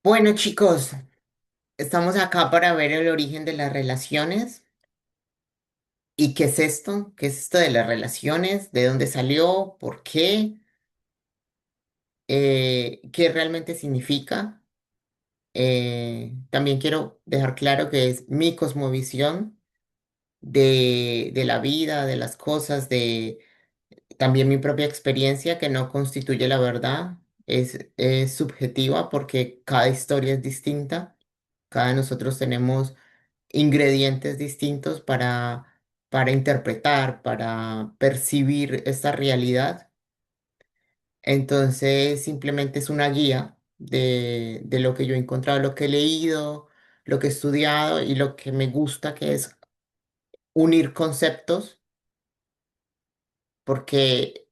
Bueno, chicos, estamos acá para ver el origen de las relaciones. ¿Y qué es esto? ¿Qué es esto de las relaciones? ¿De dónde salió? ¿Por qué? ¿Qué realmente significa? También quiero dejar claro que es mi cosmovisión de la vida, de las cosas, de también mi propia experiencia que no constituye la verdad. Es subjetiva porque cada historia es distinta. Cada de nosotros tenemos ingredientes distintos para interpretar, para percibir esta realidad. Entonces, simplemente es una guía de lo que yo he encontrado, lo que he leído, lo que he estudiado y lo que me gusta, que es unir conceptos, porque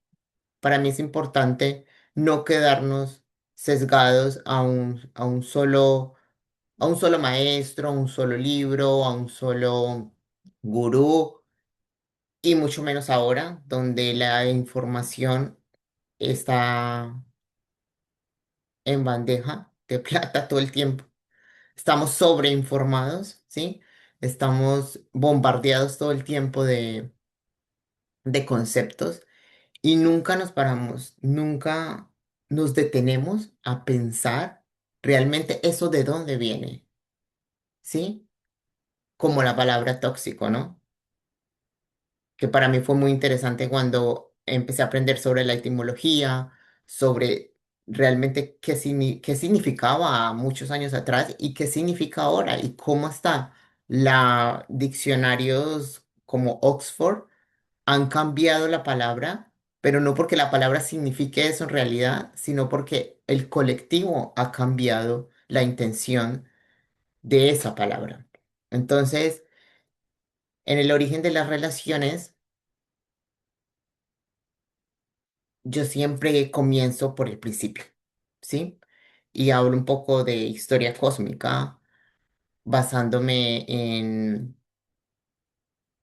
para mí es importante no quedarnos sesgados a un solo maestro, a un solo libro, a un solo gurú y mucho menos ahora, donde la información está en bandeja de plata todo el tiempo. Estamos sobreinformados, ¿sí? Estamos bombardeados todo el tiempo de conceptos y nunca nos paramos, nunca nos detenemos a pensar realmente eso de dónde viene, ¿sí? Como la palabra tóxico, ¿no? Que para mí fue muy interesante cuando empecé a aprender sobre la etimología, sobre realmente qué significaba muchos años atrás y qué significa ahora y cómo está. La diccionarios como Oxford han cambiado la palabra, pero no porque la palabra signifique eso en realidad, sino porque el colectivo ha cambiado la intención de esa palabra. Entonces, en el origen de las relaciones, yo siempre comienzo por el principio, ¿sí? Y hablo un poco de historia cósmica, basándome en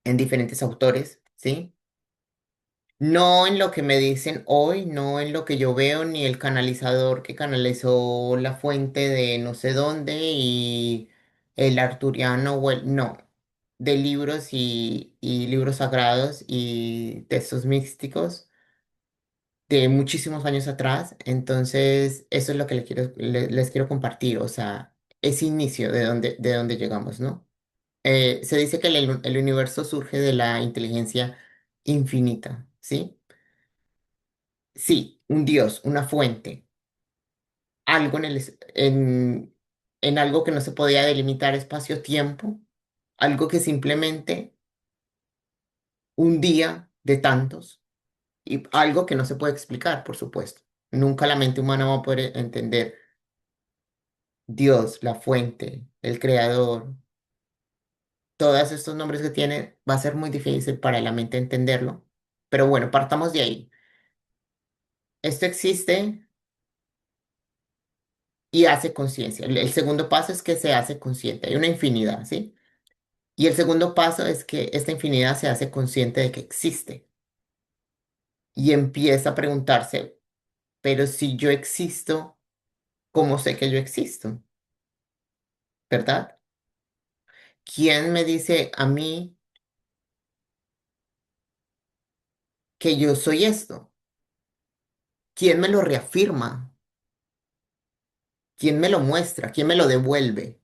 diferentes autores, ¿sí? No en lo que me dicen hoy, no en lo que yo veo, ni el canalizador que canalizó la fuente de no sé dónde y el arturiano, no, de libros y libros sagrados y textos místicos de muchísimos años atrás. Entonces, eso es lo que les quiero compartir, o sea, ese inicio de donde llegamos, ¿no? Se dice que el universo surge de la inteligencia infinita, ¿sí? Sí, un Dios, una fuente, algo en algo que no se podía delimitar espacio-tiempo, algo que simplemente un día de tantos y algo que no se puede explicar, por supuesto. Nunca la mente humana va a poder entender Dios, la fuente, el creador, todos estos nombres que tiene, va a ser muy difícil para la mente entenderlo. Pero bueno, partamos de ahí. Esto existe y hace conciencia. El segundo paso es que se hace consciente. Hay una infinidad, ¿sí? Y el segundo paso es que esta infinidad se hace consciente de que existe y empieza a preguntarse, pero si yo existo, ¿cómo sé que yo existo? ¿Verdad? ¿Quién me dice a mí que yo soy esto? ¿Quién me lo reafirma? ¿Quién me lo muestra? ¿Quién me lo devuelve?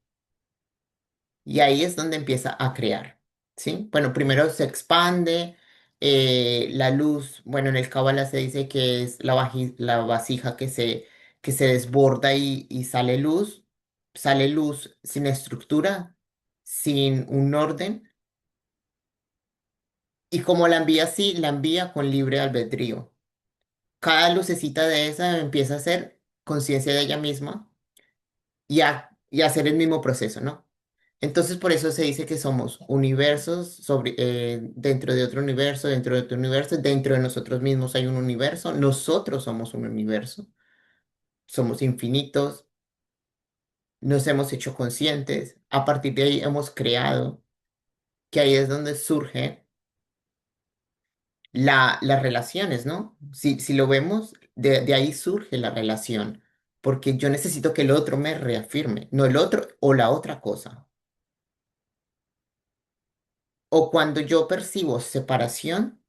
Y ahí es donde empieza a crear, ¿sí? Bueno, primero se expande la luz. Bueno, en el Cábala se dice que es la vasija que se desborda y sale luz sin estructura, sin un orden. Y como la envía así, la envía con libre albedrío. Cada lucecita de esa empieza a hacer conciencia de ella misma y a hacer el mismo proceso, ¿no? Entonces, por eso se dice que somos universos dentro de otro universo, dentro de otro universo, dentro de nosotros mismos hay un universo, nosotros somos un universo, somos infinitos, nos hemos hecho conscientes, a partir de ahí hemos creado, que ahí es donde surge las relaciones, ¿no? Si lo vemos, de ahí surge la relación, porque yo necesito que el otro me reafirme, no el otro o la otra cosa. O cuando yo percibo separación,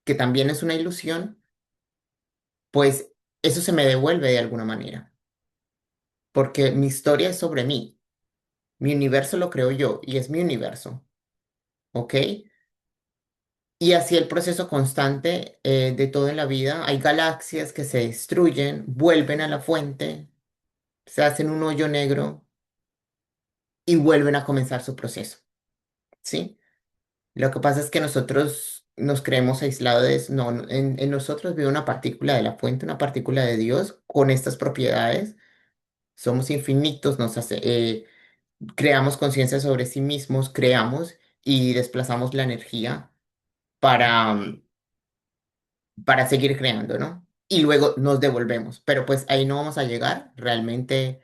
que también es una ilusión, pues eso se me devuelve de alguna manera, porque mi historia es sobre mí, mi universo lo creo yo y es mi universo, ¿ok? Y así el proceso constante de todo en la vida, hay galaxias que se destruyen, vuelven a la fuente, se hacen un hoyo negro y vuelven a comenzar su proceso, ¿sí? Lo que pasa es que nosotros nos creemos aislados de eso. No, no, en nosotros vive una partícula de la fuente, una partícula de Dios con estas propiedades. Somos infinitos, creamos conciencia sobre sí mismos, creamos y desplazamos la energía para, para seguir creando, ¿no? Y luego nos devolvemos. Pero pues ahí no vamos a llegar, realmente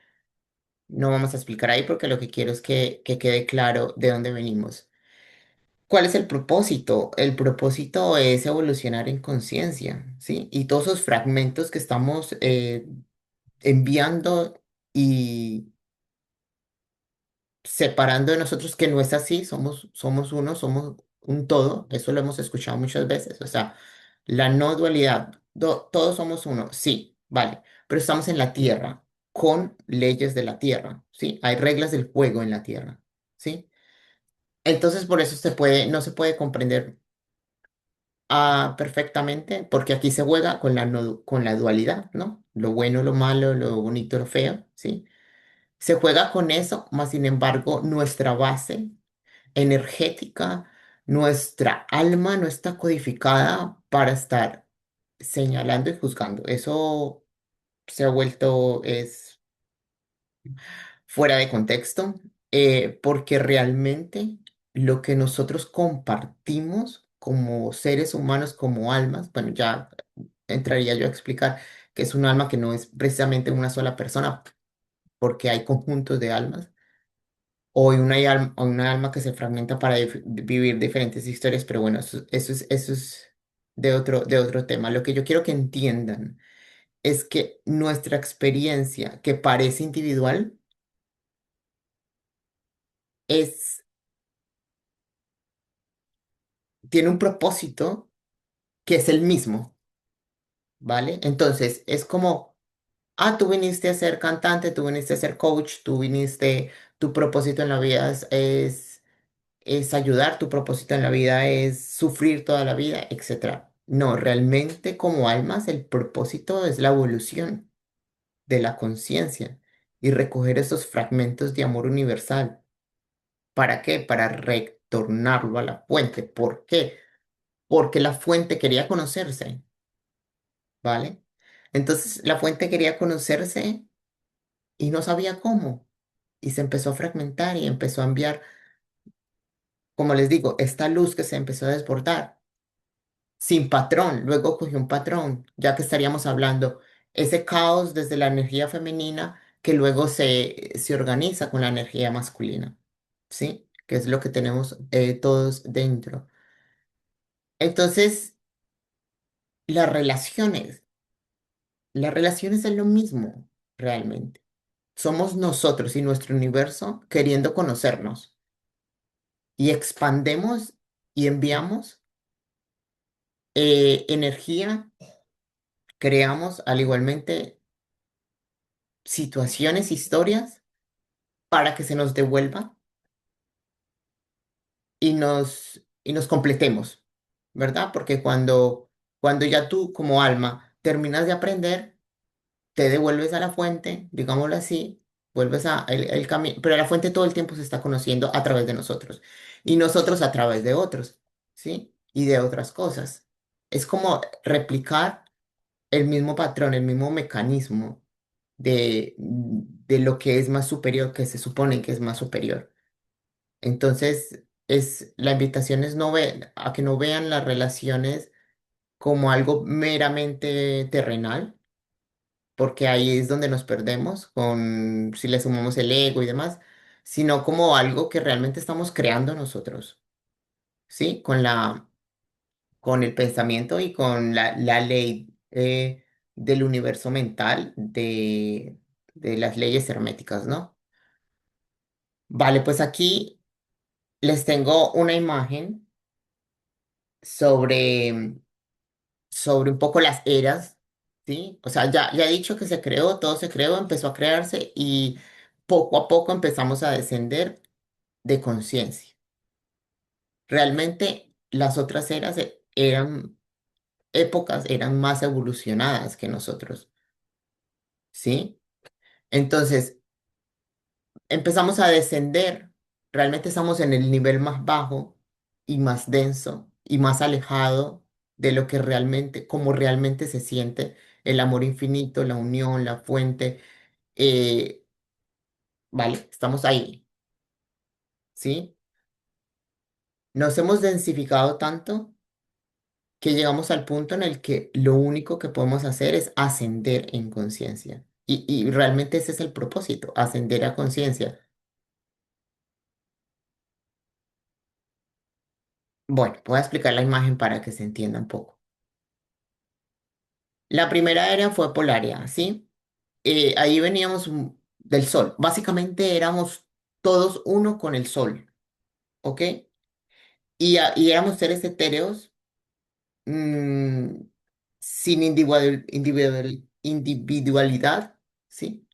no vamos a explicar ahí porque lo que quiero es que quede claro de dónde venimos. ¿Cuál es el propósito? El propósito es evolucionar en conciencia, ¿sí? Y todos esos fragmentos que estamos enviando y separando de nosotros, que no es así, somos uno, somos un todo, eso lo hemos escuchado muchas veces, o sea, la no dualidad, todos somos uno, sí, vale, pero estamos en la tierra, con leyes de la tierra, ¿sí? Hay reglas del juego en la tierra, ¿sí? Entonces, por eso no se puede comprender perfectamente, porque aquí se juega con la, con la dualidad, ¿no? Lo bueno, lo malo, lo bonito, lo feo, ¿sí? Se juega con eso, más sin embargo, nuestra base energética, nuestra alma no está codificada para estar señalando y juzgando. Eso se ha vuelto, es fuera de contexto, porque realmente lo que nosotros compartimos como seres humanos, como almas, bueno, ya entraría yo a explicar que es un alma que no es precisamente una sola persona, porque hay conjuntos de almas, o o una alma que se fragmenta para vivir diferentes historias, pero bueno, eso es de otro tema. Lo que yo quiero que entiendan es que nuestra experiencia, que parece individual, es, tiene un propósito que es el mismo, ¿vale? Entonces, es como, tú viniste a ser cantante, tú viniste a ser coach, tu propósito en la vida es ayudar, tu propósito en la vida es sufrir toda la vida, etcétera. No, realmente como almas el propósito es la evolución de la conciencia y recoger esos fragmentos de amor universal. ¿Para qué? Para retornarlo a la fuente. ¿Por qué? Porque la fuente quería conocerse, ¿vale? Entonces la fuente quería conocerse y no sabía cómo. Y se empezó a fragmentar y empezó a enviar, como les digo, esta luz que se empezó a desbordar sin patrón. Luego cogió un patrón, ya que estaríamos hablando ese caos desde la energía femenina que luego se organiza con la energía masculina, ¿sí? Que es lo que tenemos todos dentro. Entonces, las relaciones, las relaciones es lo mismo, realmente. Somos nosotros y nuestro universo queriendo conocernos y expandemos y enviamos energía, creamos al igualmente situaciones, historias para que se nos devuelva y nos completemos, ¿verdad? Porque cuando ya tú como alma terminas de aprender, te devuelves a la fuente, digámoslo así, vuelves a el camino, pero la fuente todo el tiempo se está conociendo a través de nosotros y nosotros a través de otros, ¿sí? Y de otras cosas. Es como replicar el mismo patrón, el mismo mecanismo de lo que es más superior, que se supone que es más superior. Entonces, la invitación es a que no vean las relaciones como algo meramente terrenal, porque ahí es donde nos perdemos con si le sumamos el ego y demás, sino como algo que realmente estamos creando nosotros, ¿sí? Con el pensamiento y con la ley del universo mental de las leyes herméticas, ¿no? Vale, pues aquí les tengo una imagen sobre, sobre un poco las eras, ¿sí? O sea, ya he dicho que se creó, todo se creó, empezó a crearse y poco a poco empezamos a descender de conciencia. Realmente las otras eras eran épocas, eran más evolucionadas que nosotros, ¿sí? Entonces, empezamos a descender, realmente estamos en el nivel más bajo y más denso y más alejado de lo que realmente, como realmente se siente el amor infinito, la unión, la fuente, eh, ¿vale? Estamos ahí, ¿sí? Nos hemos densificado tanto que llegamos al punto en el que lo único que podemos hacer es ascender en conciencia. Y realmente ese es el propósito, ascender a conciencia. Bueno, voy a explicar la imagen para que se entienda un poco. La primera era fue Polaria, ¿sí? Ahí veníamos del Sol. Básicamente éramos todos uno con el Sol, ¿ok? Y éramos seres etéreos, mm, sin individualidad, ¿sí?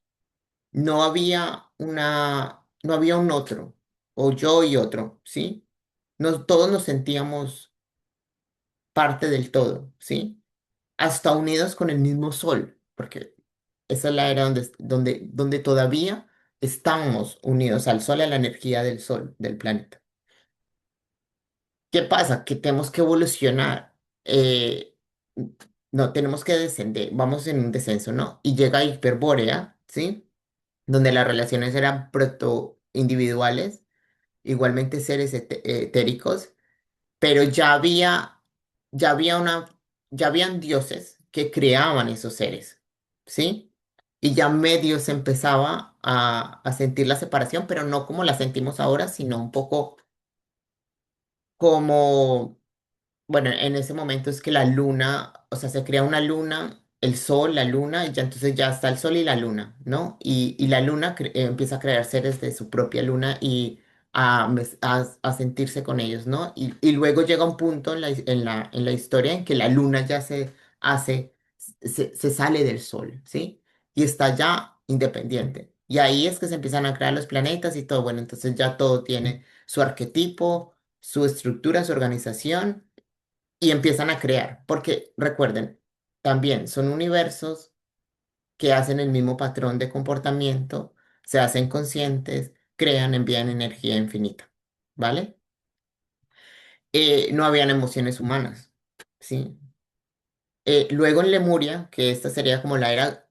No había un otro, o yo y otro, ¿sí? Todos nos sentíamos parte del todo, ¿sí? Hasta unidos con el mismo sol, porque esa es la era donde todavía estamos unidos al sol, a la energía del sol, del planeta. ¿Qué pasa? Que tenemos que evolucionar, no, tenemos que descender, vamos en un descenso, ¿no? Y llega Hiperbórea, ¿sí? Donde las relaciones eran proto-individuales, igualmente seres etéricos, pero ya había ya habían dioses que creaban esos seres, ¿sí? Y ya medio se empezaba a sentir la separación, pero no como la sentimos ahora, sino un poco como bueno, en ese momento es que la luna, o sea, se crea una luna, el sol, la luna, y ya entonces ya está el sol y la luna, ¿no? Y la luna empieza a crear seres de su propia luna y a sentirse con ellos, ¿no? Y luego llega un punto en la historia en que la luna ya se hace, se sale del sol, ¿sí? Y está ya independiente. Y ahí es que se empiezan a crear los planetas y todo, bueno, entonces ya todo tiene su arquetipo, su estructura, su organización y empiezan a crear, porque recuerden, también son universos que hacen el mismo patrón de comportamiento, se hacen conscientes, crean, envían energía infinita, ¿vale? No habían emociones humanas, ¿sí? Luego en Lemuria, que esta sería como la era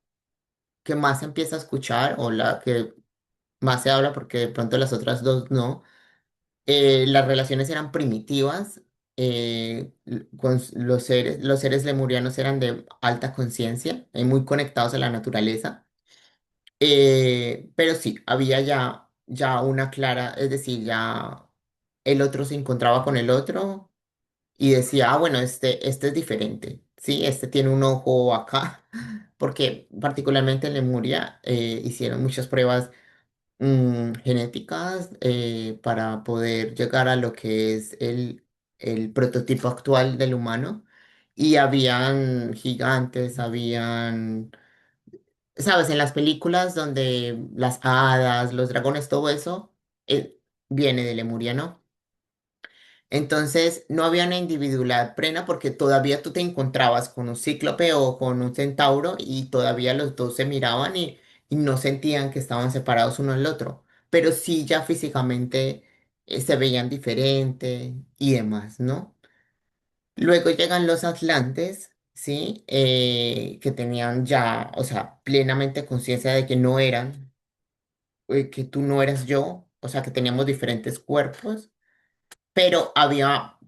que más se empieza a escuchar o la que más se habla, porque de pronto las otras dos no. Las relaciones eran primitivas, los seres lemurianos eran de alta conciencia, muy conectados a la naturaleza, pero sí, había ya una clara, es decir, ya el otro se encontraba con el otro y decía, ah, bueno, este es diferente, sí, este tiene un ojo acá, porque particularmente en Lemuria hicieron muchas pruebas genéticas para poder llegar a lo que es el prototipo actual del humano. Y habían gigantes, habían, sabes, en las películas donde las hadas, los dragones, todo eso viene de Lemuria, ¿no? Entonces no había una individualidad plena porque todavía tú te encontrabas con un cíclope o con un centauro y todavía los dos se miraban y no sentían que estaban separados uno del otro, pero sí ya físicamente se veían diferente y demás, ¿no? Luego llegan los atlantes, ¿sí? Que tenían ya, o sea, plenamente conciencia de que no eran, que tú no eras yo, o sea, que teníamos diferentes cuerpos pero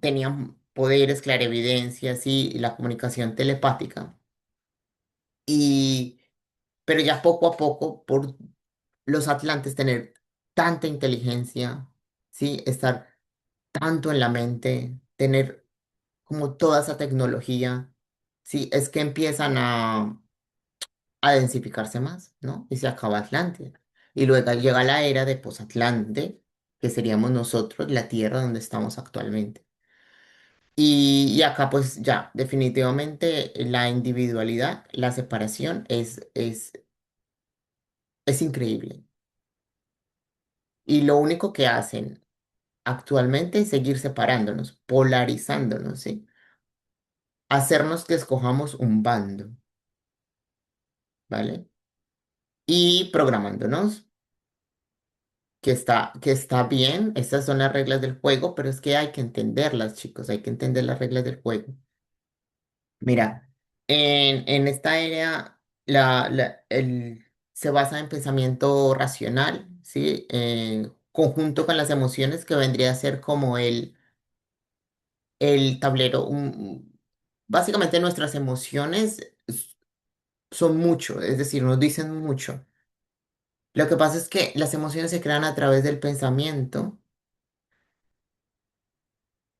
tenían poderes, clarividencias y la comunicación telepática. Y, pero ya poco a poco, por los atlantes tener tanta inteligencia, ¿sí? Estar tanto en la mente, tener como toda esa tecnología, ¿sí? Es que empiezan a, a densificarse más, ¿no? Y se acaba Atlántida. Y luego llega la era de posatlante, que seríamos nosotros, la Tierra donde estamos actualmente. Y acá pues ya, definitivamente la individualidad, la separación es increíble. Y lo único que hacen actualmente es seguir separándonos, polarizándonos, ¿sí? Hacernos que escojamos un bando, ¿vale? Y programándonos, que está bien, estas son las reglas del juego, pero es que hay que entenderlas, chicos, hay que entender las reglas del juego. Mira, en esta era se basa en pensamiento racional, ¿sí? Conjunto con las emociones que vendría a ser como el tablero. Básicamente nuestras emociones son mucho, es decir, nos dicen mucho. Lo que pasa es que las emociones se crean a través del pensamiento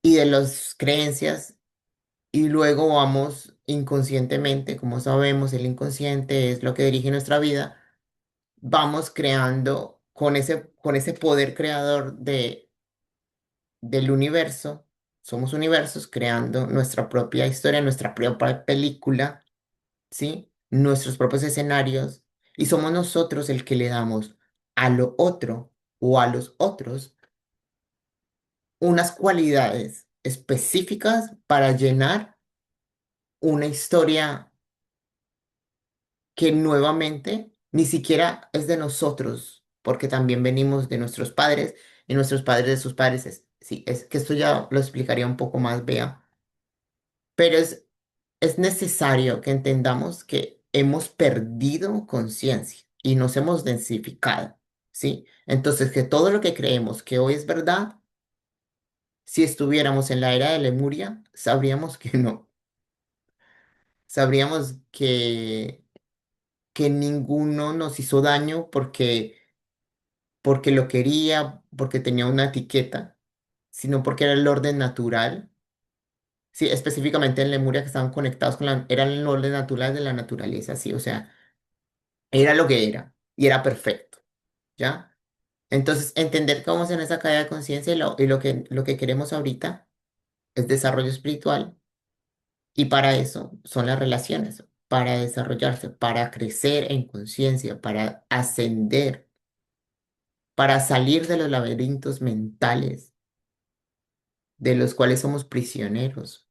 y de las creencias y luego vamos inconscientemente, como sabemos, el inconsciente es lo que dirige nuestra vida, vamos creando con ese poder creador del universo, somos universos creando nuestra propia historia, nuestra propia película, ¿sí? Nuestros propios escenarios y somos nosotros el que le damos a lo otro o a los otros unas cualidades específicas para llenar una historia que nuevamente ni siquiera es de nosotros, porque también venimos de nuestros padres y nuestros padres de sus padres. Sí, es que esto ya lo explicaría un poco más, Bea, pero es necesario que entendamos que hemos perdido conciencia y nos hemos densificado, ¿sí? Entonces, que todo lo que creemos que hoy es verdad, si estuviéramos en la era de Lemuria, sabríamos que no, sabríamos que ninguno nos hizo daño porque lo quería, porque tenía una etiqueta, sino porque era el orden natural. Sí, específicamente en Lemuria que estaban conectados era el orden natural de la naturaleza, sí, o sea, era lo que era y era perfecto, ¿ya? Entonces, entender que vamos en esa caída de conciencia y lo que queremos ahorita es desarrollo espiritual y para eso son las relaciones, para desarrollarse, para crecer en conciencia, para ascender, para salir de los laberintos mentales de los cuales somos prisioneros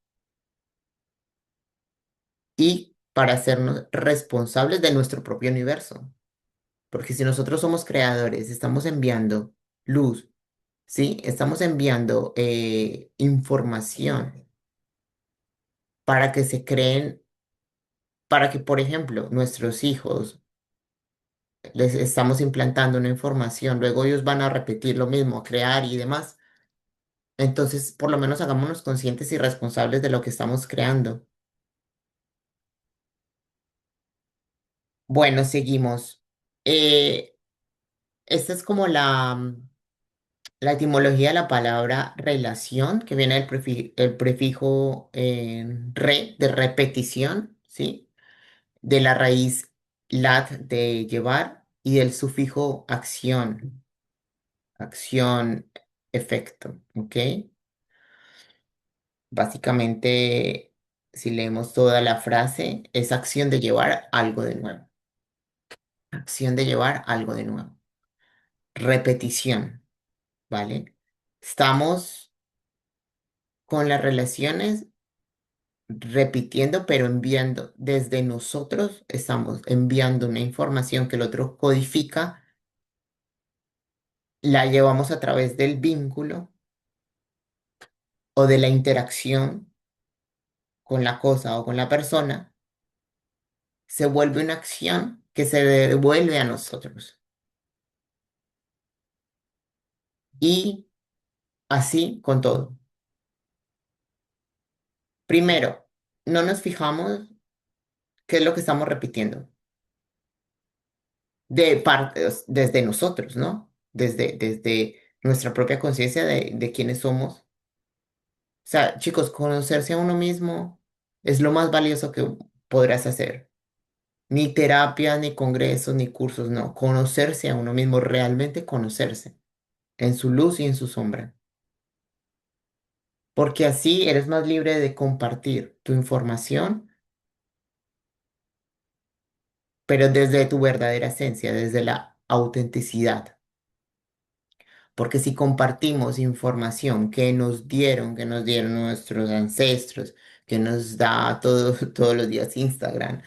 y para hacernos responsables de nuestro propio universo. Porque si nosotros somos creadores, estamos enviando luz, ¿sí? Estamos enviando información para que se creen, para que, por ejemplo, nuestros hijos les estamos implantando una información, luego ellos van a repetir lo mismo, a crear y demás. Entonces, por lo menos hagámonos conscientes y responsables de lo que estamos creando. Bueno, seguimos. Eh, Esta es como la etimología de la palabra relación, que viene del el prefijo de repetición, ¿sí? De la raíz lat de llevar y del sufijo acción, efecto, ¿ok? Básicamente, si leemos toda la frase, es acción de llevar algo de nuevo, acción de llevar algo de nuevo, repetición, ¿vale? Estamos con las relaciones repitiendo, pero enviando desde nosotros, estamos enviando una información que el otro codifica, la llevamos a través del vínculo o de la interacción con la cosa o con la persona, se vuelve una acción que se devuelve a nosotros. Y así con todo. Primero, no nos fijamos qué es lo que estamos repitiendo de partes desde nosotros, ¿no? Desde nuestra propia conciencia de quiénes somos. O sea, chicos, conocerse a uno mismo es lo más valioso que podrás hacer. Ni terapias, ni congresos, ni cursos, no. Conocerse a uno mismo, realmente conocerse, en su luz y en su sombra. Porque así eres más libre de compartir tu información, pero desde tu verdadera esencia, desde la autenticidad. Porque si compartimos información que nos dieron nuestros ancestros, que nos da todos los días Instagram,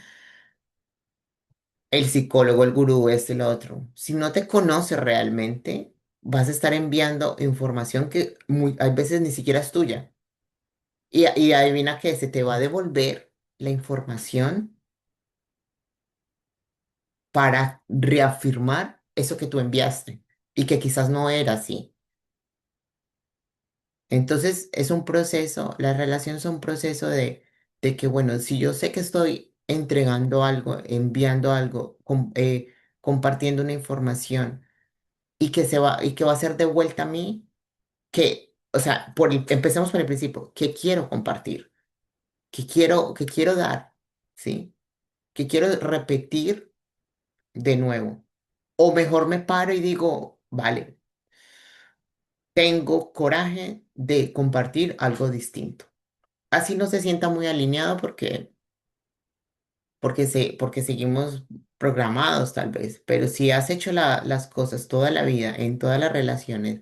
el psicólogo, el gurú, este, el otro, si no te conoces realmente, vas a estar enviando información que hay veces ni siquiera es tuya. Y adivina que se te va a devolver la información para reafirmar eso que tú enviaste y que quizás no era así. Entonces es un proceso, las relaciones son un proceso de que, bueno, si yo sé que estoy entregando algo, enviando algo, compartiendo una información y que va a ser de vuelta a mí, que, o sea, empecemos por el principio, ¿qué quiero compartir? Qué quiero dar? ¿Sí? ¿Qué quiero repetir de nuevo? O mejor me paro y digo, vale, tengo coraje de compartir algo distinto. Así no se sienta muy alineado porque seguimos programados tal vez, pero si has hecho las cosas toda la vida, en todas las relaciones,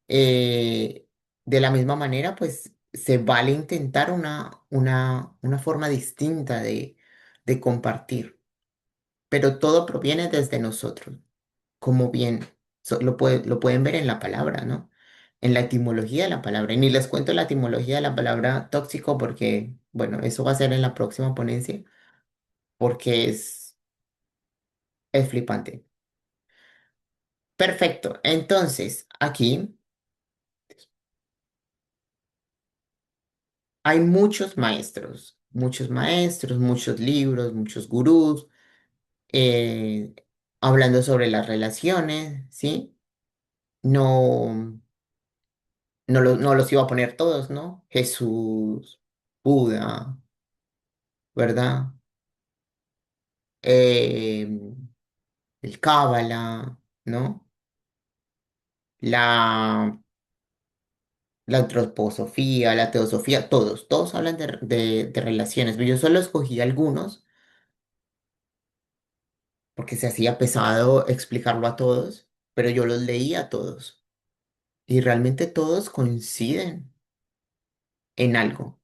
eh, de la misma manera, pues se vale intentar una forma distinta de compartir, pero todo proviene desde nosotros, como bien lo pueden ver en la palabra, ¿no? En la etimología de la palabra. Y ni les cuento la etimología de la palabra tóxico porque, bueno, eso va a ser en la próxima ponencia, porque es flipante. Perfecto. Entonces, aquí hay muchos maestros, muchos libros, muchos gurús, eh, hablando sobre las relaciones, ¿sí? No, no los iba a poner todos, ¿no? Jesús, Buda, ¿verdad? Eh, el Cábala, ¿no? La, la antroposofía, la teosofía, todos hablan de relaciones, pero yo solo escogí algunos porque se hacía pesado explicarlo a todos, pero yo los leí a todos y realmente todos coinciden en algo.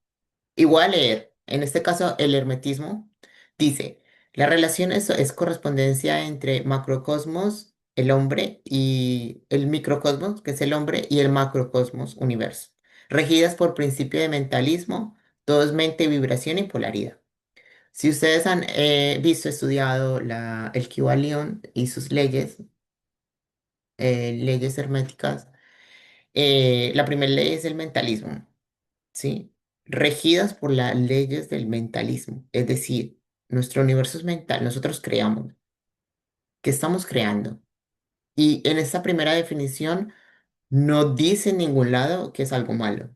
Y voy a leer, en este caso el hermetismo dice, la relación es correspondencia entre macrocosmos, el hombre, y el microcosmos, que es el hombre, y el macrocosmos, universo, regidas por principio de mentalismo, todo es mente, vibración y polaridad. Si ustedes han visto, estudiado el Kybalión y sus leyes, leyes herméticas, la primera ley es el mentalismo. ¿Sí? Regidas por las leyes del mentalismo. Es decir, nuestro universo es mental, nosotros creamos. ¿Qué estamos creando? Y en esta primera definición no dice en ningún lado que es algo malo.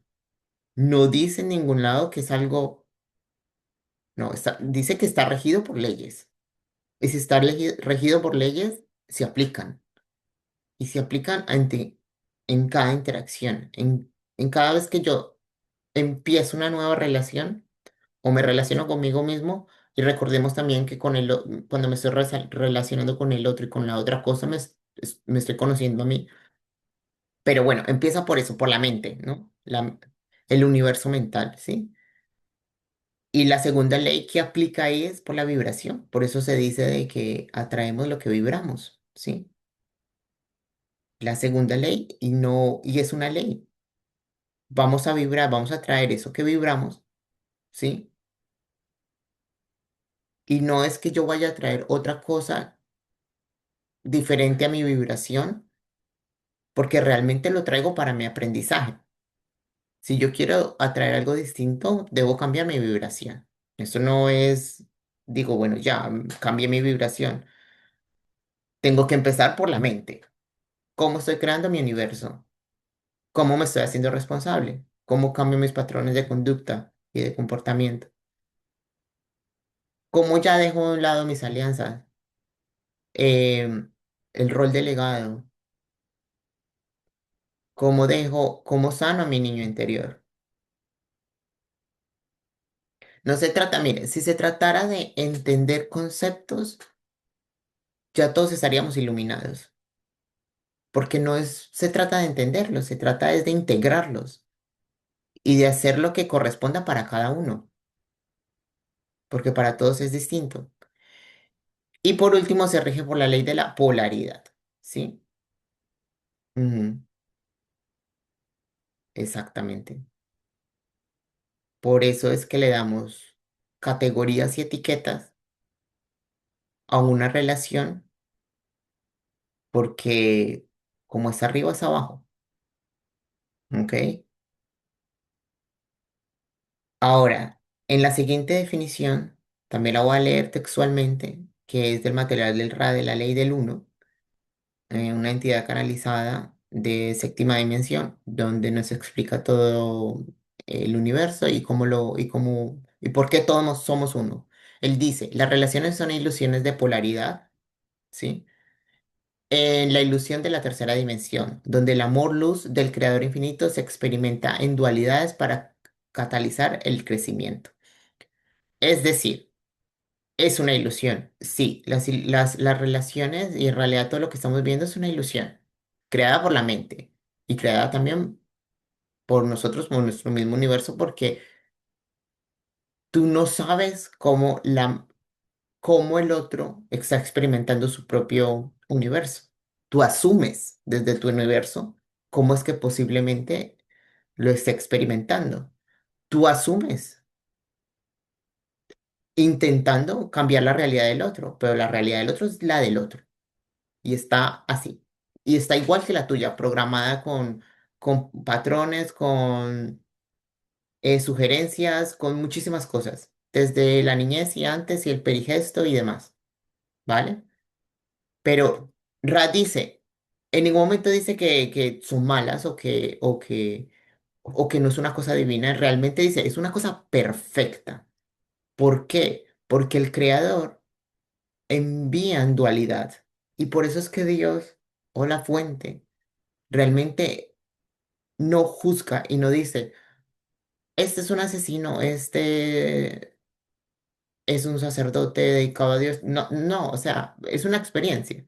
No dice en ningún lado que es algo, no, dice que está regido por leyes. Y si está regido por leyes, se aplican. Y se aplican en cada interacción, en cada vez que yo empiezo una nueva relación o me relaciono conmigo mismo y recordemos también que cuando me estoy relacionando con el otro y con la otra cosa me estoy conociendo a mí. Pero bueno, empieza por eso, por la mente, ¿no? El universo mental, ¿sí? Y la segunda ley que aplica ahí es por la vibración. Por eso se dice de que atraemos lo que vibramos, ¿sí? La segunda ley y es una ley. Vamos a vibrar, vamos a traer eso que vibramos, ¿sí? Y no es que yo vaya a traer otra cosa diferente a mi vibración, porque realmente lo traigo para mi aprendizaje. Si yo quiero atraer algo distinto, debo cambiar mi vibración. Eso no es, digo, bueno, ya cambié mi vibración. Tengo que empezar por la mente. ¿Cómo estoy creando mi universo? ¿Cómo me estoy haciendo responsable? ¿Cómo cambio mis patrones de conducta y de comportamiento? ¿Cómo ya dejo de un lado mis alianzas? Em, el rol delegado. ¿Cómo sano a mi niño interior? No se trata, mire, si se tratara de entender conceptos, ya todos estaríamos iluminados, porque no es, se trata de entenderlos, se trata es de integrarlos y de hacer lo que corresponda para cada uno, porque para todos es distinto. Y por último, se rige por la ley de la polaridad, ¿sí? Ujú, exactamente. Por eso es que le damos categorías y etiquetas a una relación, porque como es arriba es abajo, ¿ok? Ahora, en la siguiente definición, también la voy a leer textualmente, que es del material del RA de la ley del uno, una entidad canalizada de séptima dimensión, donde nos explica todo el universo y y por qué todos somos uno. Él dice, las relaciones son ilusiones de polaridad, ¿sí? En la ilusión de la tercera dimensión, donde el amor-luz del creador infinito se experimenta en dualidades para catalizar el crecimiento. Es decir, es una ilusión. Sí, las relaciones y en realidad todo lo que estamos viendo es una ilusión, creada por la mente y creada también por nosotros, por nuestro mismo universo, porque tú no sabes cómo el otro está experimentando su propio universo. Tú asumes desde tu universo cómo es que posiblemente lo esté experimentando. Tú asumes intentando cambiar la realidad del otro, pero la realidad del otro es la del otro. Y está así. Y está igual que la tuya, programada con patrones, con sugerencias, con muchísimas cosas, desde la niñez y antes y el perigesto y demás, ¿vale? Pero Ra dice, en ningún momento dice que son malas o que no es una cosa divina, realmente dice, es una cosa perfecta. ¿Por qué? Porque el creador envía en dualidad. Y por eso es que Dios, o la fuente, realmente no juzga y no dice, este es un asesino, este es un sacerdote dedicado a Dios. No, no, o sea, es una experiencia.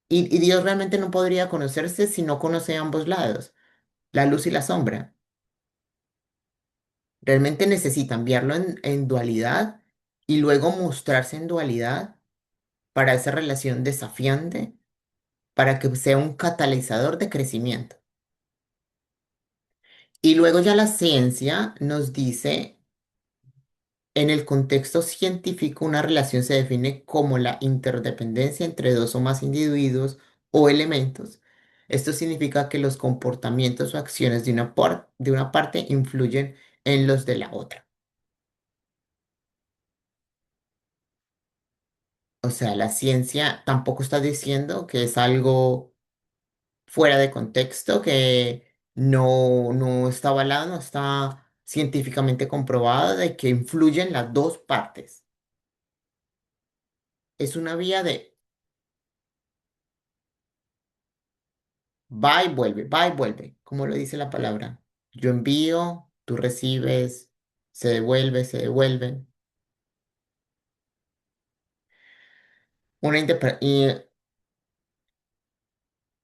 Y Dios realmente no podría conocerse si no conoce ambos lados, la luz y la sombra. Realmente necesita enviarlo en dualidad y luego mostrarse en dualidad para esa relación desafiante, para que sea un catalizador de crecimiento. Y luego ya la ciencia nos dice, en el contexto científico, una relación se define como la interdependencia entre dos o más individuos o elementos. Esto significa que los comportamientos o acciones de una parte influyen en los de la otra. O sea, la ciencia tampoco está diciendo que es algo fuera de contexto, que no está avalado, no está científicamente comprobado de que influyen las dos partes. Es una vía de va y vuelve, como lo dice la palabra. Yo envío, tú recibes, se devuelve.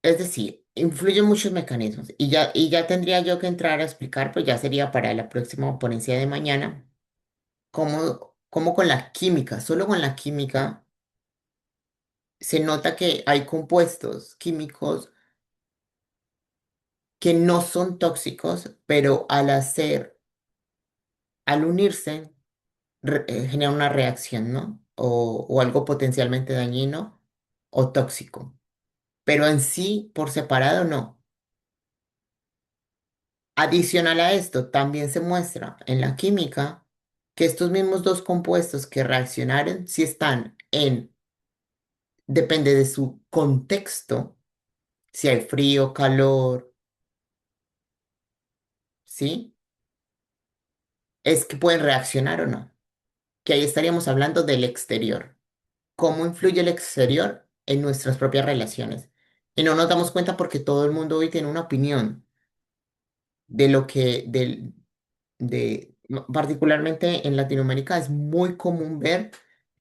Es decir, influyen muchos mecanismos y ya tendría yo que entrar a explicar, pues ya sería para la próxima ponencia de mañana, cómo con la química, solo con la química, se nota que hay compuestos químicos que no son tóxicos, pero al unirse, genera una reacción, ¿no? O algo potencialmente dañino o tóxico. Pero en sí, por separado, no. Adicional a esto, también se muestra en la química que estos mismos dos compuestos que reaccionaron, si están depende de su contexto, si hay frío, calor, ¿sí? Es que pueden reaccionar o no. que ahí estaríamos hablando del exterior. ¿Cómo influye el exterior en nuestras propias relaciones? Y no nos damos cuenta porque todo el mundo hoy tiene una opinión de lo que, particularmente en Latinoamérica, es muy común ver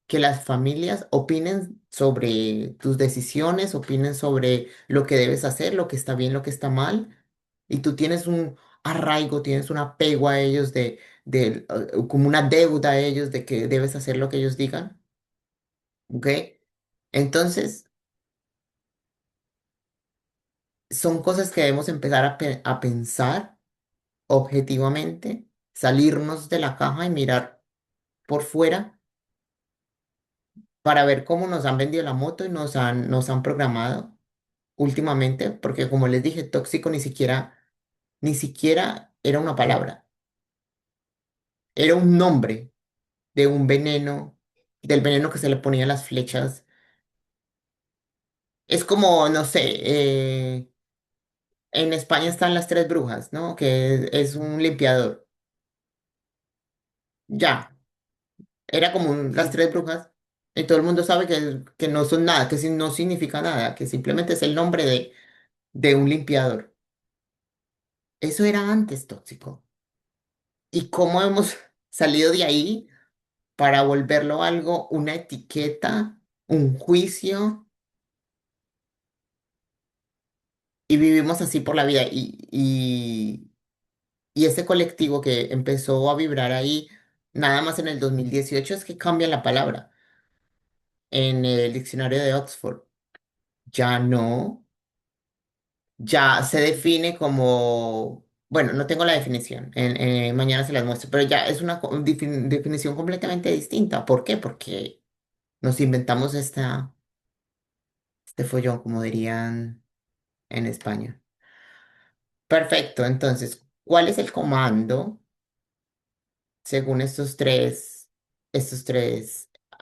que las familias opinen sobre tus decisiones, opinen sobre lo que debes hacer, lo que está bien, lo que está mal, y tú tienes un arraigo, tienes un apego a ellos como una deuda a ellos de que debes hacer lo que ellos digan, ¿ok? Entonces, son cosas que debemos empezar a pensar objetivamente, salirnos de la caja y mirar por fuera para ver cómo nos han vendido la moto y nos han programado últimamente, porque como les dije, tóxico ni siquiera era una palabra, era un nombre de un veneno, del veneno que se le ponía a las flechas. Es como, no sé, en España están las tres brujas, ¿no? Que es un limpiador. Ya, era como las tres brujas. Y todo el mundo sabe que no son nada, que no significa nada, que simplemente es el nombre de un limpiador. Eso era antes tóxico. ¿Y cómo hemos salido de ahí para volverlo algo, una etiqueta, un juicio? Y vivimos así por la vida. Y ese colectivo que empezó a vibrar ahí, nada más en el 2018 es que cambia la palabra en el diccionario de Oxford. Ya no, ya se define como, bueno, no tengo la definición, mañana se las muestro, pero ya es una definición completamente distinta. ¿Por qué? Porque nos inventamos este follón, como dirían en España. Perfecto, entonces, ¿cuál es el comando según estos tres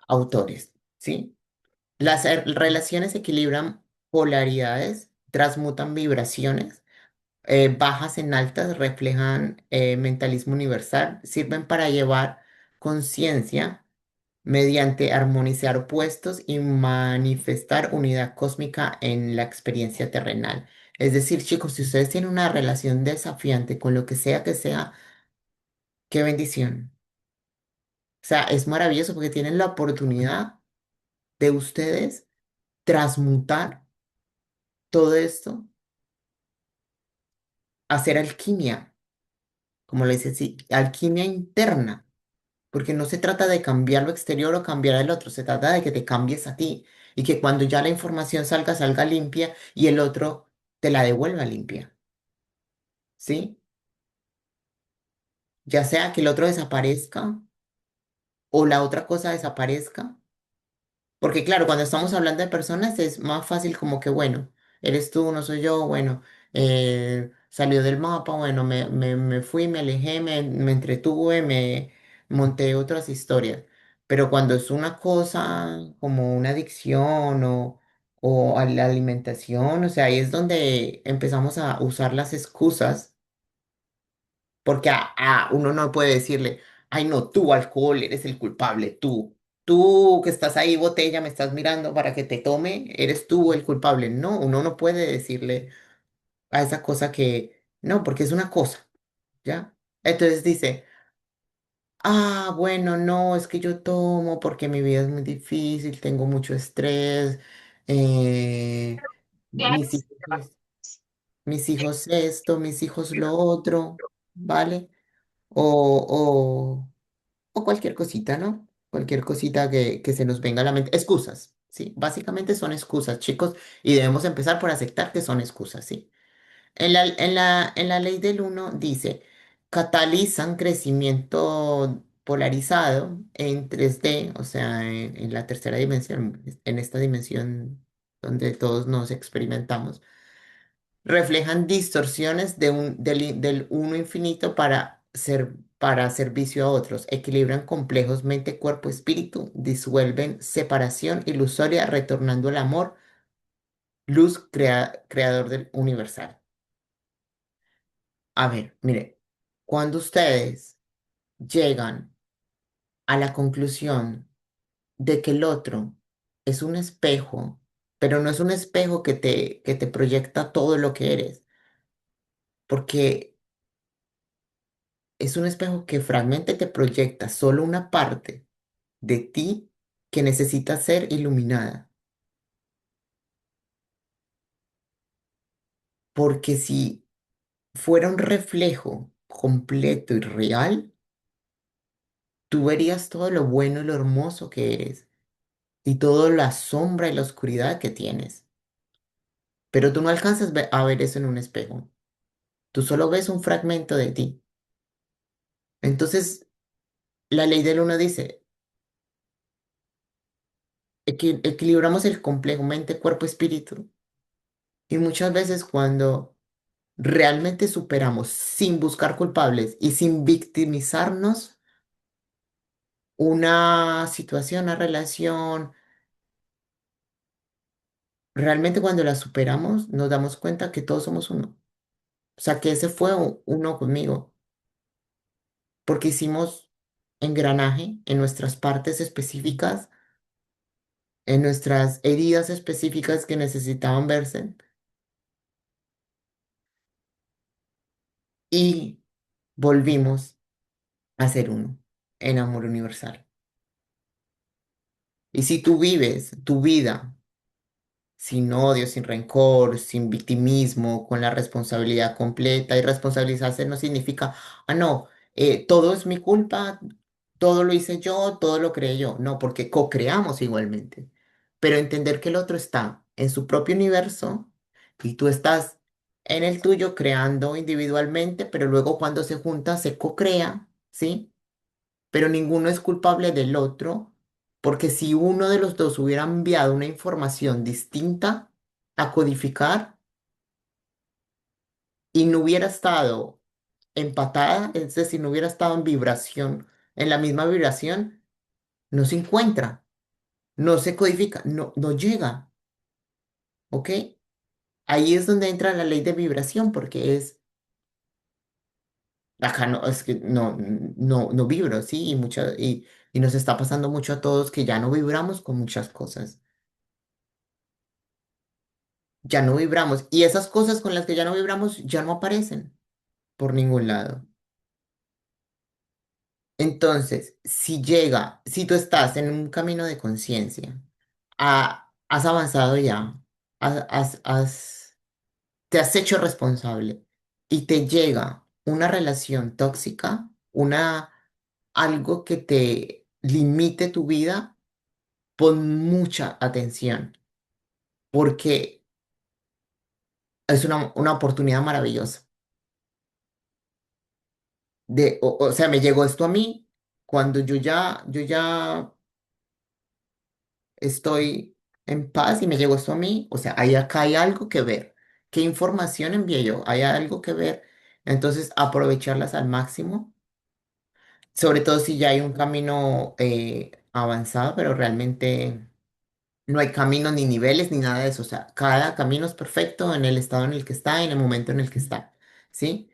autores? ¿Sí? Las relaciones equilibran polaridades, transmutan vibraciones, bajas en altas, reflejan mentalismo universal, sirven para llevar conciencia mediante armonizar opuestos y manifestar unidad cósmica en la experiencia terrenal. Es decir, chicos, si ustedes tienen una relación desafiante con lo que sea, qué bendición. O sea, es maravilloso porque tienen la oportunidad de ustedes transmutar todo esto, hacer alquimia, como le dice así, alquimia interna, porque no se trata de cambiar lo exterior o cambiar el otro, se trata de que te cambies a ti y que cuando ya la información salga limpia y el otro te la devuelva limpia, ¿sí? Ya sea que el otro desaparezca o la otra cosa desaparezca. Porque claro, cuando estamos hablando de personas es más fácil como que, bueno, eres tú, no soy yo, bueno, salió del mapa, bueno, me fui, me alejé, me entretuve, me monté otras historias. Pero cuando es una cosa como una adicción o a la alimentación, o sea, ahí es donde empezamos a usar las excusas porque a uno no puede decirle, ay no, tú alcohol, eres el culpable, tú que estás ahí, botella, me estás mirando para que te tome, eres tú el culpable. No, uno no puede decirle a esa cosa que, no, porque es una cosa, ¿ya? Entonces dice, bueno, no, es que yo tomo porque mi vida es muy difícil, tengo mucho estrés, eh, mis hijos, mis hijos esto, mis hijos lo otro, ¿vale? O, o cualquier cosita, ¿no? Cualquier cosita que se nos venga a la mente. Excusas, ¿sí? Básicamente son excusas, chicos, y debemos empezar por aceptar que son excusas, ¿sí? En la ley del uno dice, catalizan crecimiento polarizado en 3D, o sea, en la tercera dimensión, en esta dimensión donde todos nos experimentamos reflejan distorsiones del uno infinito para servicio a otros, equilibran complejos mente, cuerpo, espíritu, disuelven separación ilusoria, retornando al amor, luz creador del universal. A ver, mire, cuando ustedes llegan a la conclusión de que el otro es un espejo, pero no es un espejo que te proyecta todo lo que eres, porque es un espejo que fragmente te proyecta solo una parte de ti que necesita ser iluminada. Porque si fuera un reflejo completo y real, tú verías todo lo bueno y lo hermoso que eres y toda la sombra y la oscuridad que tienes. Pero tú no alcanzas a ver eso en un espejo. Tú solo ves un fragmento de ti. Entonces, la ley del uno dice, equilibramos el complejo mente, cuerpo, espíritu. Y muchas veces cuando realmente superamos sin buscar culpables y sin victimizarnos una situación, una relación, realmente cuando la superamos nos damos cuenta que todos somos uno. O sea, que ese fue uno conmigo, porque hicimos engranaje en nuestras partes específicas, en nuestras heridas específicas que necesitaban verse y volvimos a ser uno en amor universal. Y si tú vives tu vida sin odio, sin rencor, sin victimismo, con la responsabilidad completa. Y responsabilizarse no significa, ah, no, todo es mi culpa, todo lo hice yo, todo lo creé yo. No, porque co-creamos igualmente. Pero entender que el otro está en su propio universo y tú estás en el tuyo creando individualmente, pero luego cuando se junta se co-crea, ¿sí? Pero ninguno es culpable del otro, porque si uno de los dos hubiera enviado una información distinta a codificar y no hubiera estado empatada, es decir, no hubiera estado en vibración, en la misma vibración, no se encuentra, no se codifica, no llega, ¿ok? Ahí es donde entra la ley de vibración, porque es, acá no, es que no vibro, ¿sí? Y nos está pasando mucho a todos que ya no vibramos con muchas cosas. Ya no vibramos. Y esas cosas con las que ya no vibramos ya no aparecen por ningún lado. Entonces, si tú estás en un camino de conciencia, has avanzado ya, te has hecho responsable y te llega una relación tóxica, algo que te limite tu vida, pon mucha atención porque es una oportunidad maravillosa. O sea, me llegó esto a mí cuando yo ya estoy en paz y me llegó esto a mí. O sea, ahí acá hay algo que ver. ¿Qué información envié yo? Hay algo que ver. Entonces, aprovecharlas al máximo, sobre todo si ya hay un camino avanzado, pero realmente no hay camino ni niveles ni nada de eso. O sea, cada camino es perfecto en el estado en el que está, en el momento en el que está. ¿Sí?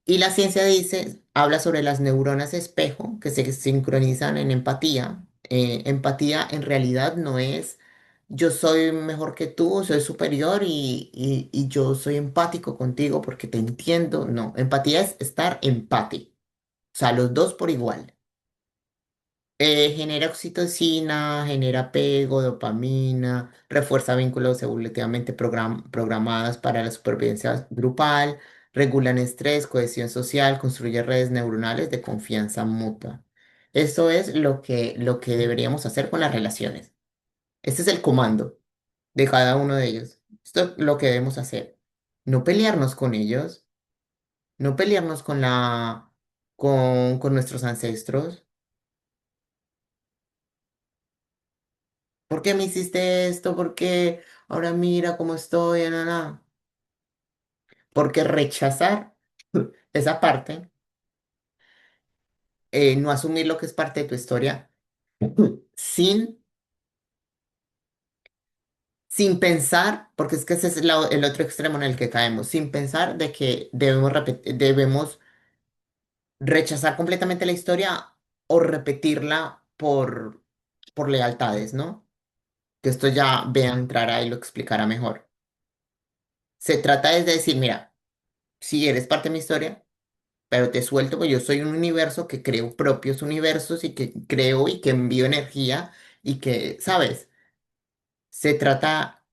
Y la ciencia dice, habla sobre las neuronas espejo que se sincronizan en empatía. Empatía en realidad no es yo soy mejor que tú, soy superior y yo soy empático contigo porque te entiendo. No, empatía es estar empático. O sea, los dos por igual. Genera oxitocina, genera apego, dopamina, refuerza vínculos evolutivamente programados para la supervivencia grupal, regulan estrés, cohesión social, construye redes neuronales de confianza mutua. Eso es lo que deberíamos hacer con las relaciones. Este es el comando de cada uno de ellos. Esto es lo que debemos hacer. No pelearnos con ellos, no pelearnos con nuestros ancestros. ¿Por qué me hiciste esto? ¿Por qué ahora mira cómo estoy? Porque rechazar esa parte, no asumir lo que es parte de tu historia, sin, sin pensar, porque es que ese es el otro extremo en el que caemos, sin pensar de que debemos rechazar completamente la historia o repetirla por lealtades, ¿no? Que esto ya Bea entrará y lo explicará mejor. Se trata es de decir, mira, si eres parte de mi historia, pero te suelto, pues yo soy un universo que creo propios universos y que creo y que envío energía y que, ¿sabes? Se trata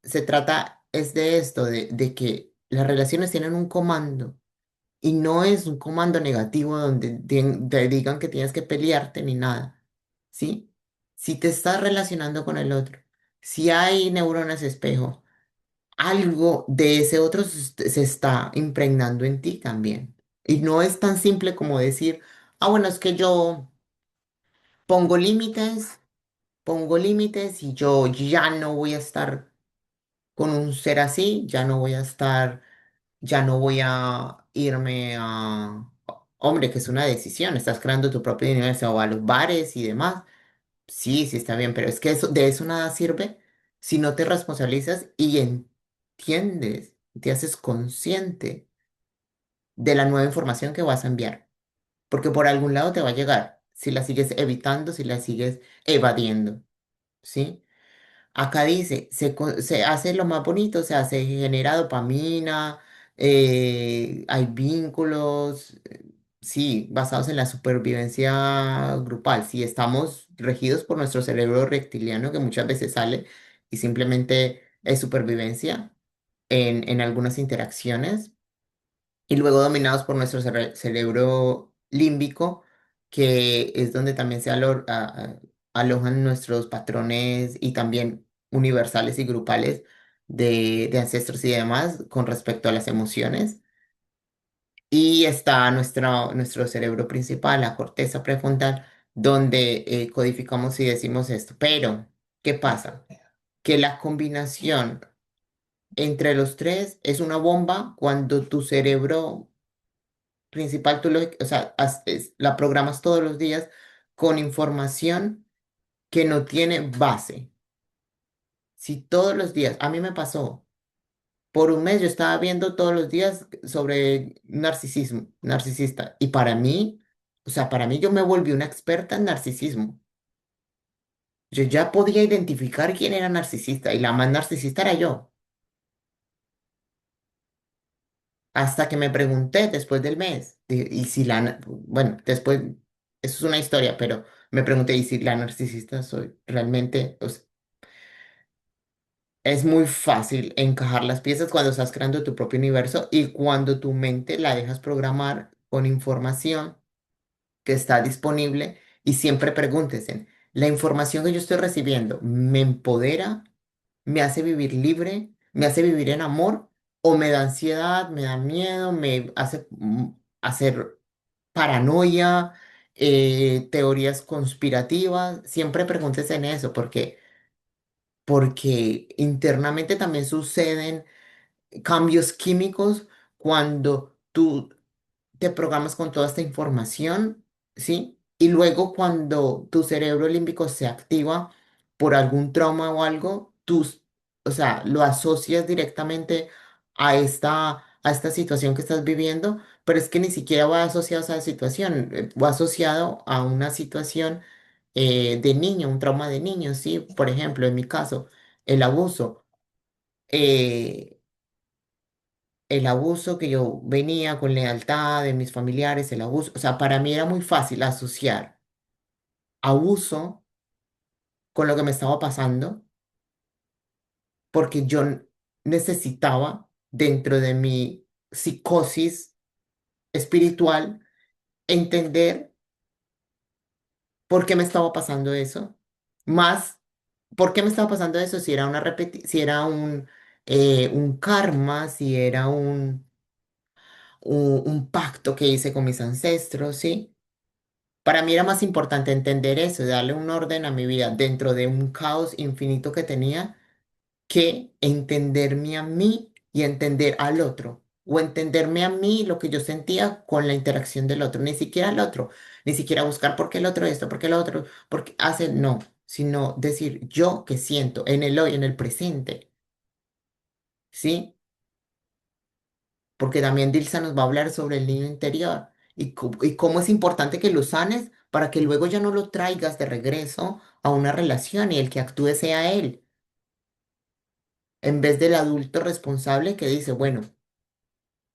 es de esto, de que las relaciones tienen un comando y no es un comando negativo donde te digan que tienes que pelearte ni nada, ¿sí? Si te estás relacionando con el otro, si hay neuronas espejo, algo de ese otro se está impregnando en ti también. Y no es tan simple como decir, ah, bueno, es que yo pongo límites, pongo límites y yo ya no voy a estar con un ser así, ya no voy a irme a... Hombre, que es una decisión, estás creando tu propio universo o a los bares y demás. Sí, sí está bien, pero es que eso, de eso nada sirve si no te responsabilizas y entiendes, te haces consciente de la nueva información que vas a enviar, porque por algún lado te va a llegar, si la sigues evitando, si la sigues evadiendo, ¿sí? Acá dice, se hace lo más bonito, o sea, se genera dopamina, hay vínculos, sí, basados en la supervivencia grupal. Si estamos regidos por nuestro cerebro reptiliano, que muchas veces sale y simplemente es supervivencia en algunas interacciones, y luego dominados por nuestro cerebro límbico, que es donde también alojan nuestros patrones y también universales y grupales de ancestros y demás con respecto a las emociones. Y está nuestro cerebro principal, la corteza prefrontal, donde codificamos y decimos esto. Pero, ¿qué pasa? Que la combinación entre los tres es una bomba cuando tu cerebro principal, o sea, la programas todos los días con información que no tiene base. Si todos los días, a mí me pasó, por un mes yo estaba viendo todos los días sobre narcisismo, narcisista, y para mí, o sea, para mí yo me volví una experta en narcisismo. Yo ya podía identificar quién era narcisista y la más narcisista era yo. Hasta que me pregunté después del mes, y si bueno, después, eso es una historia, pero me pregunté, ¿y si la narcisista soy realmente? O sea, es muy fácil encajar las piezas cuando estás creando tu propio universo y cuando tu mente la dejas programar con información que está disponible y siempre pregúntese, ¿la información que yo estoy recibiendo me empodera? ¿Me hace vivir libre? ¿Me hace vivir en amor? ¿O me da ansiedad? ¿Me da miedo? ¿Me hace hacer paranoia? ¿Teorías conspirativas? Siempre pregúntese en eso porque internamente también suceden cambios químicos cuando tú te programas con toda esta información, ¿sí? Y luego cuando tu cerebro límbico se activa por algún trauma o algo, o sea, lo asocias directamente a esta situación que estás viviendo, pero es que ni siquiera va asociado a esa situación, va asociado a una situación de niño, un trauma de niño, ¿sí? Por ejemplo, en mi caso, el abuso. eh, el abuso que yo venía con lealtad de mis familiares, el abuso, o sea, para mí era muy fácil asociar abuso con lo que me estaba pasando, porque yo necesitaba, dentro de mi psicosis espiritual, entender por qué me estaba pasando eso, más por qué me estaba pasando eso, si era si era un karma, si era un pacto que hice con mis ancestros, ¿sí? Para mí era más importante entender eso, y darle un orden a mi vida dentro de un caos infinito que tenía, que entenderme a mí y entender al otro, o entenderme a mí lo que yo sentía con la interacción del otro, ni siquiera al otro, ni siquiera buscar por qué el otro esto, por qué el otro, por qué hace, no, sino decir yo qué siento en el hoy, en el presente, ¿sí? Porque también Dilsa nos va a hablar sobre el niño interior y cómo es importante que lo sanes para que luego ya no lo traigas de regreso a una relación y el que actúe sea él, en vez del adulto responsable que dice, bueno,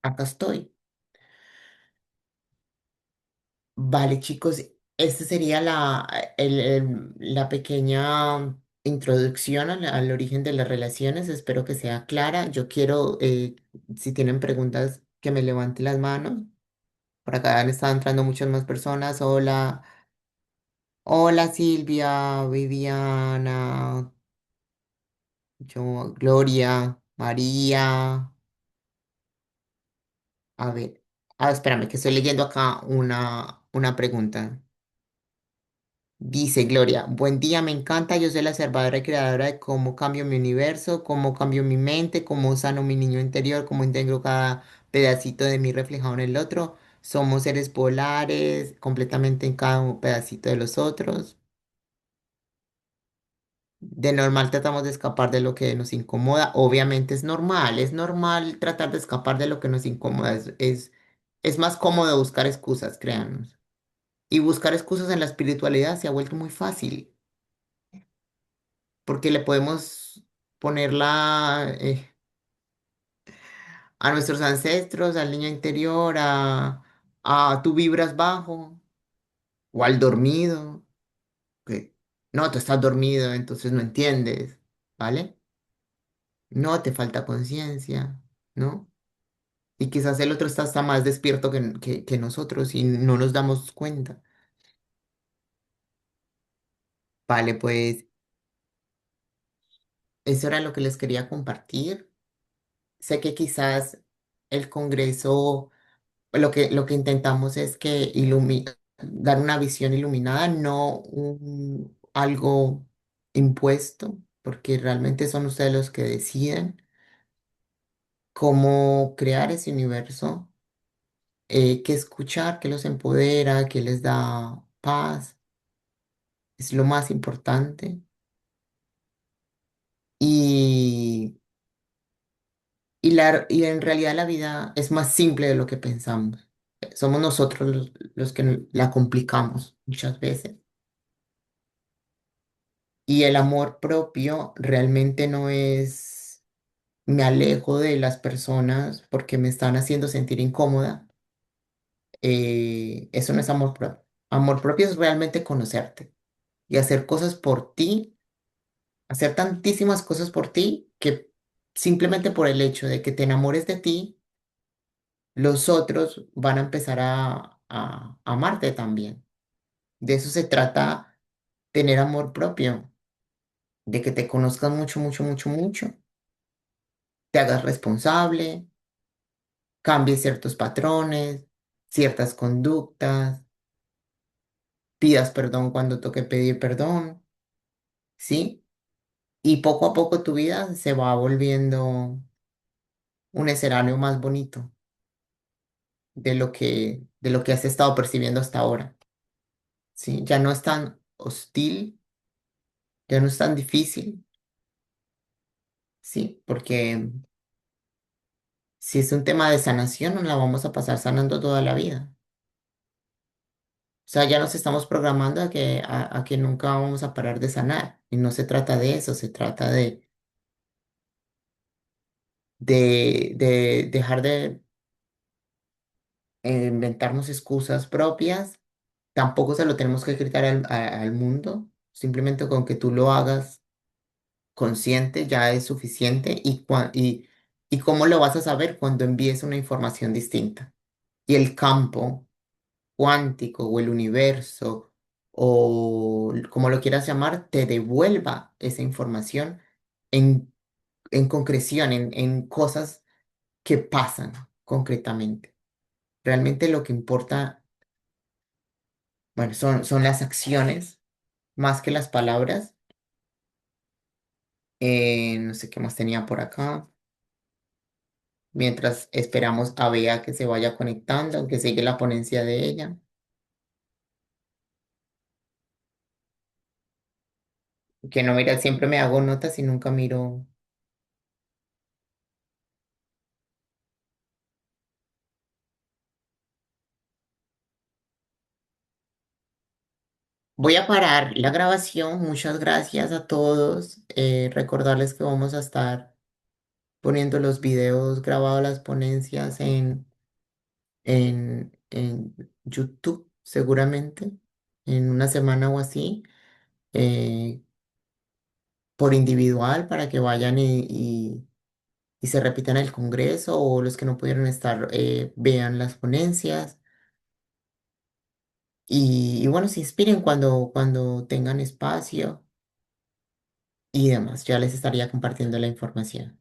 acá estoy. Vale, chicos, esta sería la pequeña introducción al origen de las relaciones. Espero que sea clara. Yo quiero, si tienen preguntas, que me levanten las manos. Por acá han estado entrando muchas más personas. Hola, hola Silvia, Viviana, yo, Gloria, María. A ver, espérame, que estoy leyendo acá una pregunta. Dice Gloria, buen día, me encanta, yo soy la observadora y creadora de cómo cambio mi universo, cómo cambio mi mente, cómo sano mi niño interior, cómo integro cada pedacito de mí reflejado en el otro. Somos seres polares, completamente en cada pedacito de los otros. De normal tratamos de escapar de lo que nos incomoda. Obviamente es normal tratar de escapar de lo que nos incomoda. Es más cómodo buscar excusas, créanos. Y buscar excusas en la espiritualidad se ha vuelto muy fácil. Porque le podemos ponerla a nuestros ancestros, al niño interior, a tú vibras bajo o al dormido, que no, tú estás dormido, entonces no entiendes, ¿vale? No, te falta conciencia, ¿no? Y quizás el otro está hasta más despierto que nosotros y no nos damos cuenta. Vale, pues eso era lo que les quería compartir. Sé que quizás el Congreso lo que intentamos es que dar una visión iluminada, no algo impuesto, porque realmente son ustedes los que deciden cómo crear ese universo, qué escuchar, qué los empodera, qué les da paz, es lo más importante. Y, y en realidad la vida es más simple de lo que pensamos. Somos nosotros los que la complicamos muchas veces. Y el amor propio realmente no es, me alejo de las personas porque me están haciendo sentir incómoda. Eso no es amor propio. Amor propio es realmente conocerte y hacer cosas por ti, hacer tantísimas cosas por ti que simplemente por el hecho de que te enamores de ti, los otros van a empezar a amarte también. De eso se trata tener amor propio, de que te conozcas mucho, mucho, mucho, mucho, te hagas responsable, cambies ciertos patrones, ciertas conductas, pidas perdón cuando toque pedir perdón, ¿sí? Y poco a poco tu vida se va volviendo un escenario más bonito de lo que has estado percibiendo hasta ahora, ¿sí? Ya no es tan hostil, ya no es tan difícil, ¿sí? Porque si es un tema de sanación, nos la vamos a pasar sanando toda la vida. O sea, ya nos estamos programando a que nunca vamos a parar de sanar. Y no se trata de eso, se trata de dejar de inventarnos excusas propias. Tampoco se lo tenemos que gritar al mundo. Simplemente con que tú lo hagas consciente ya es suficiente. Y cómo lo vas a saber cuando envíes una información distinta. Y el campo cuántico o el universo o como lo quieras llamar, te devuelva esa información en, en concreción, en cosas que pasan concretamente. Realmente lo que importa, bueno, son las acciones más que las palabras. No sé qué más tenía por acá. Mientras esperamos a Bea que se vaya conectando, que sigue la ponencia de ella. Que no mira, siempre me hago notas y nunca miro. Voy a parar la grabación. Muchas gracias a todos. Recordarles que vamos a estar poniendo los videos grabados, las ponencias en YouTube, seguramente, en una semana o así, eh, por individual, para que vayan y se repitan el congreso o los que no pudieron estar vean las ponencias y bueno, se inspiren cuando tengan espacio y demás. Ya les estaría compartiendo la información.